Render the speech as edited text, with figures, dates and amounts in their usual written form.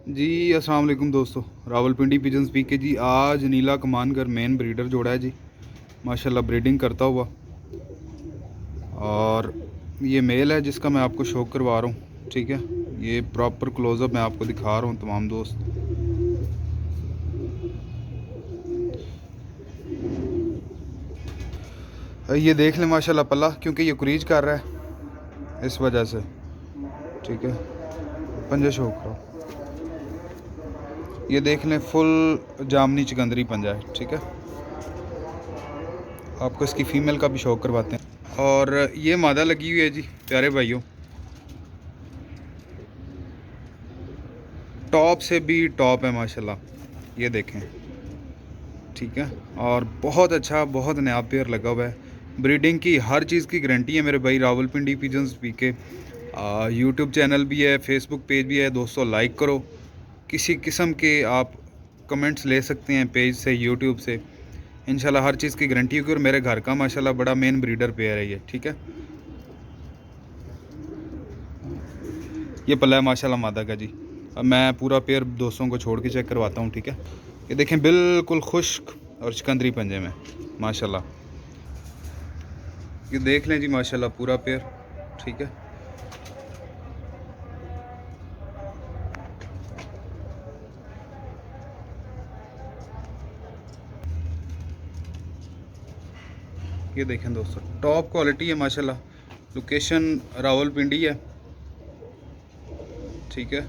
जी अस्सलाम वालेकुम दोस्तों, रावलपिंडी पिजन स्पीक के जी। आज नीला कमानकर मेन ब्रीडर जोड़ा है जी, माशाल्लाह ब्रीडिंग करता हुआ। और ये मेल है जिसका मैं आपको शो करवा रहा हूँ, ठीक है। ये प्रॉपर क्लोज़अप मैं आपको दिखा रहा हूँ तमाम दोस्त। ये देख लें माशाल्लाह पल्ला, क्योंकि ये क्रीज कर रहा है इस वजह से, ठीक है। पंजा शो करो, ये देख लें फुल जामनी चिकंदरी पंजा है, ठीक है। आपको इसकी फ़ीमेल का भी शो करवाते हैं। और ये मादा लगी हुई है जी प्यारे भाइयों, टॉप से भी टॉप है माशाल्लाह, ये देखें, ठीक है। और बहुत अच्छा, बहुत नया पेयर लगा हुआ है। ब्रीडिंग की हर चीज़ की गारंटी है मेरे भाई। रावलपिंडी पिजन्स पीके यूट्यूब चैनल भी है, फेसबुक पेज भी है दोस्तों, लाइक करो। किसी किस्म के आप कमेंट्स ले सकते हैं पेज से, यूट्यूब से। इंशाल्लाह हर चीज़ की गारंटी होगी। और मेरे घर का माशाल्लाह बड़ा मेन ब्रीडर पेयर है ये, ठीक है। ये पल्ला है माशाल्लाह मादा का जी। अब मैं पूरा पेयर दोस्तों को छोड़ के चेक करवाता हूँ, ठीक है। ये देखें बिल्कुल खुश्क और चिकंदरी पंजे में माशाल्लाह। ये देख लें जी माशाल्लाह पूरा पेयर, ठीक है। ये देखें दोस्तों, टॉप क्वालिटी है माशाल्लाह। लोकेशन रावलपिंडी है, ठीक है।